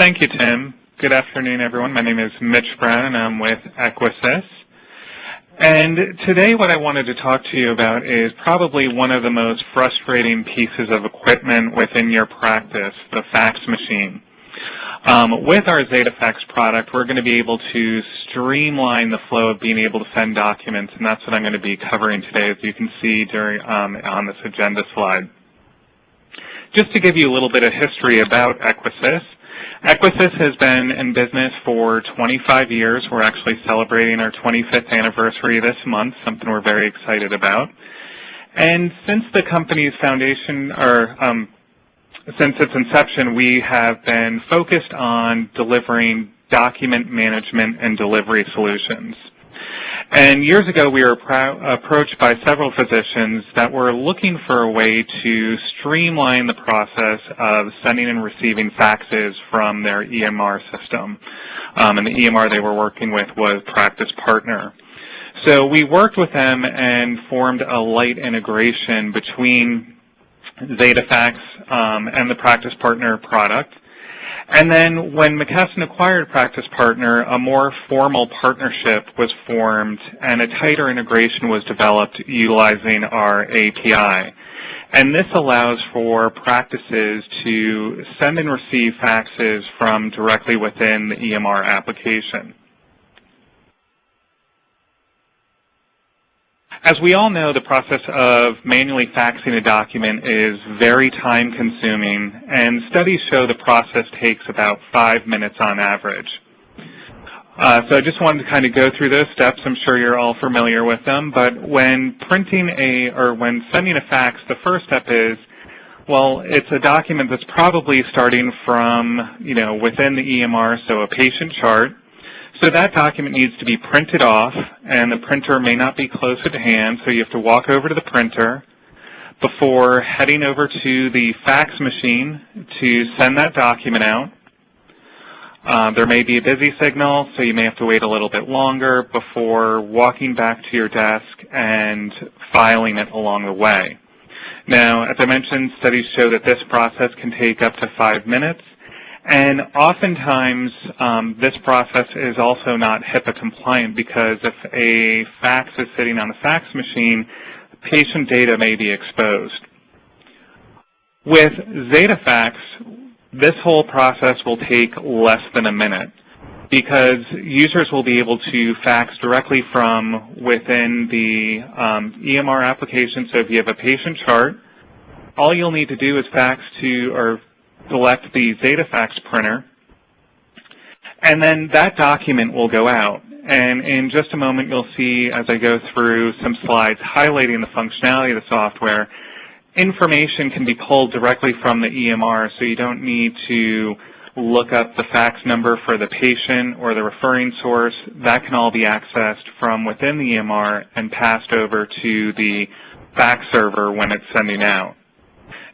Thank you, Tim. Good afternoon, everyone. My name is Mitch Brown, and I'm with Equisys. And today what I wanted to talk to you about is probably one of the most frustrating pieces of equipment within your practice, the fax machine. With our ZetaFax product, we're going to be able to streamline the flow of being able to send documents, and that's what I'm going to be covering today, as you can see on this agenda slide. Just to give you a little bit of history about Equisys, Equisys has been in business for 25 years. We're actually celebrating our 25th anniversary this month, something we're very excited about. And since the company's foundation, or since its inception, we have been focused on delivering document management and delivery solutions. And years ago, we were approached by several physicians that were looking for a way to streamline the process of sending and receiving faxes from their EMR system. And the EMR they were working with was Practice Partner. So we worked with them and formed a light integration between ZetaFax and the Practice Partner product. And then when McKesson acquired Practice Partner, a more formal partnership was formed and a tighter integration was developed utilizing our API. And this allows for practices to send and receive faxes from directly within the EMR application. As we all know, the process of manually faxing a document is very time-consuming, and studies show the process takes about 5 minutes on average. So I just wanted to kind of go through those steps. I'm sure you're all familiar with them, but when when sending a fax, the first step is, well, it's a document that's probably starting from, within the EMR, so a patient chart. So that document needs to be printed off, and the printer may not be close at hand, so you have to walk over to the printer before heading over to the fax machine to send that document out. There may be a busy signal, so you may have to wait a little bit longer before walking back to your desk and filing it along the way. Now, as I mentioned, studies show that this process can take up to 5 minutes. And oftentimes, this process is also not HIPAA compliant, because if a fax is sitting on the fax machine, patient data may be exposed. With ZetaFax, this whole process will take less than a minute, because users will be able to fax directly from within the EMR application. So if you have a patient chart, all you'll need to do is select the ZetaFax printer, and then that document will go out. And in just a moment, you'll see, as I go through some slides highlighting the functionality of the software, information can be pulled directly from the EMR, so you don't need to look up the fax number for the patient or the referring source. That can all be accessed from within the EMR and passed over to the fax server when it's sending out.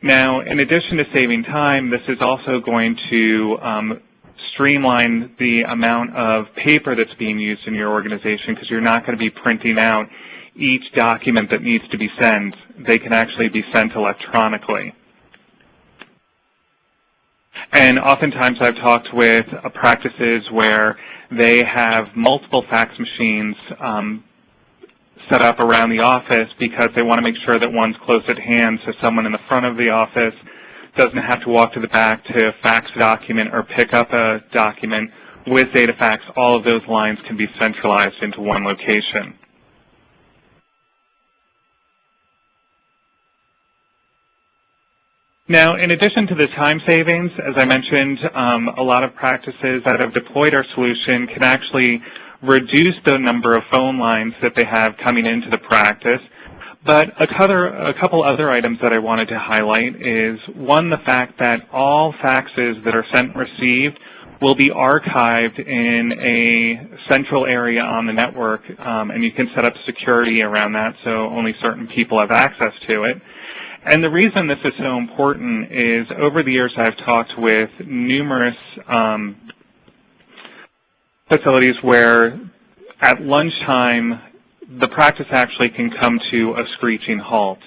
Now, in addition to saving time, this is also going to streamline the amount of paper that's being used in your organization, because you're not going to be printing out each document that needs to be sent. They can actually be sent electronically. And oftentimes I've talked with practices where they have multiple fax machines set up around the office, because they want to make sure that one's close at hand, so someone in the front of the office doesn't have to walk to the back to fax a document or pick up a document. With ZetaFax, all of those lines can be centralized into one location. Now, in addition to the time savings, as I mentioned, a lot of practices that have deployed our solution can actually reduce the number of phone lines that they have coming into the practice. But a couple other items that I wanted to highlight is, one, the fact that all faxes that are sent and received will be archived in a central area on the network, and you can set up security around that so only certain people have access to it. And the reason this is so important is, over the years I've talked with numerous facilities where at lunchtime the practice actually can come to a screeching halt,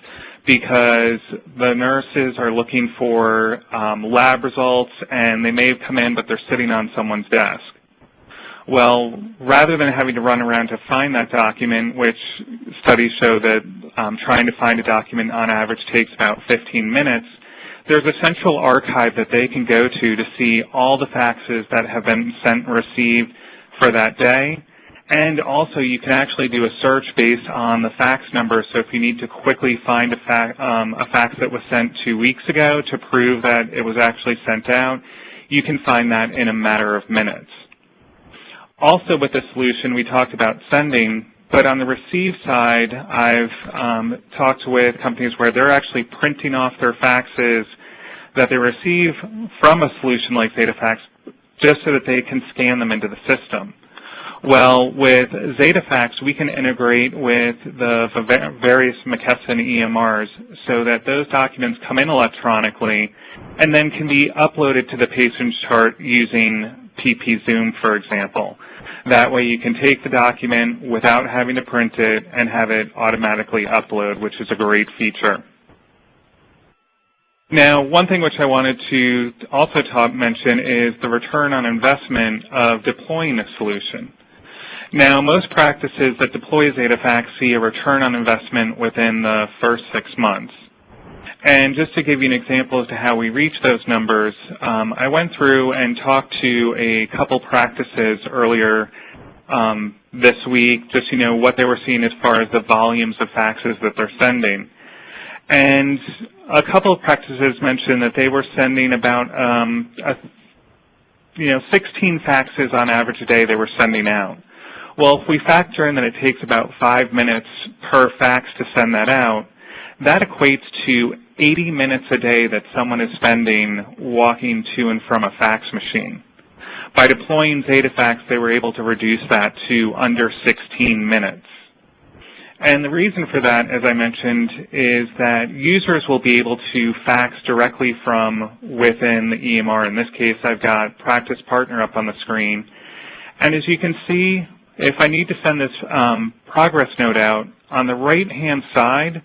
because the nurses are looking for lab results, and they may have come in, but they're sitting on someone's desk. Well, rather than having to run around to find that document, which studies show that trying to find a document on average takes about 15 minutes, there's a central archive that they can go to see all the faxes that have been sent and received for that day. And also you can actually do a search based on the fax number, so if you need to quickly find a fax that was sent 2 weeks ago to prove that it was actually sent out, you can find that in a matter of minutes. Also with the solution, we talked about sending, but on the receive side, I've talked with companies where they're actually printing off their faxes that they receive from a solution like ZetaFax just so that they can scan them into the system. Well, with ZetaFax, we can integrate with the various McKesson EMRs so that those documents come in electronically and then can be uploaded to the patient's chart using PP Zoom, for example. That way you can take the document without having to print it and have it automatically upload, which is a great feature. Now, one thing which I wanted to also mention is the return on investment of deploying a solution. Now, most practices that deploy ZetaFax see a return on investment within the first 6 months. And just to give you an example as to how we reach those numbers, I went through and talked to a couple practices earlier this week, just what they were seeing as far as the volumes of faxes that they're sending. And a couple of practices mentioned that they were sending about 16 faxes on average a day they were sending out. Well, if we factor in that it takes about 5 minutes per fax to send that out, that equates to 80 minutes a day that someone is spending walking to and from a fax machine. By deploying ZetaFax, they were able to reduce that to under 16 minutes. And the reason for that, as I mentioned, is that users will be able to fax directly from within the EMR. In this case, I've got Practice Partner up on the screen. And as you can see, if I need to send this progress note out, on the right-hand side,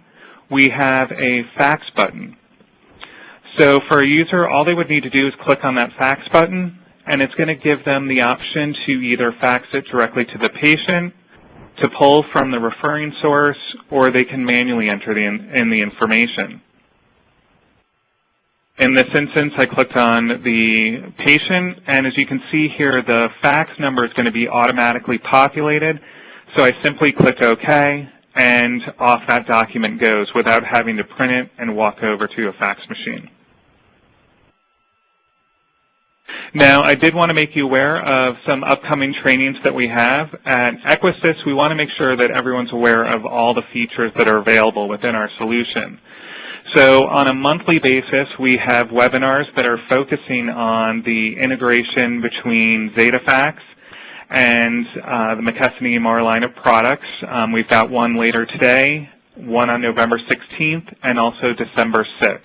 we have a fax button. So for a user, all they would need to do is click on that fax button, and it's going to give them the option to either fax it directly to the patient, to pull from the referring source, or they can manually enter in the information. In this instance, I clicked on the patient, and as you can see here, the fax number is going to be automatically populated. So I simply click OK, and off that document goes without having to print it and walk over to a fax machine. Now, I did want to make you aware of some upcoming trainings that we have. At Equisys, we want to make sure that everyone's aware of all the features that are available within our solution. So on a monthly basis, we have webinars that are focusing on the integration between ZetaFax and the McKesson EMR line of products. We've got one later today, one on November 16th, and also December 6th.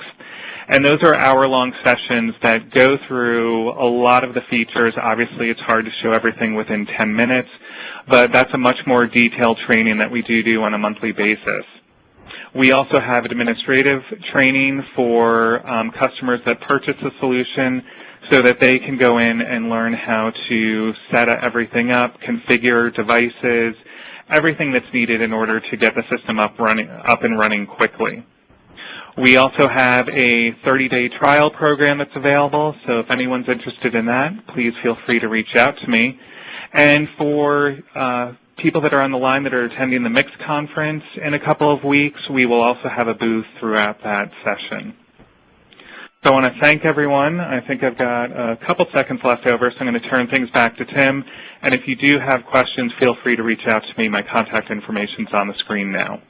And those are hour-long sessions that go through a lot of the features. Obviously, it's hard to show everything within 10 minutes, but that's a much more detailed training that we do on a monthly basis. We also have administrative training for customers that purchase the solution so that they can go in and learn how to set everything up, configure devices, everything that's needed in order to get the system up and running quickly. We also have a 30-day trial program that's available, so if anyone's interested in that, please feel free to reach out to me. And for people that are on the line that are attending the Mix conference in a couple of weeks, we will also have a booth throughout that session. So I want to thank everyone. I think I've got a couple seconds left over, so I'm going to turn things back to Tim. And if you do have questions, feel free to reach out to me. My contact information is on the screen now.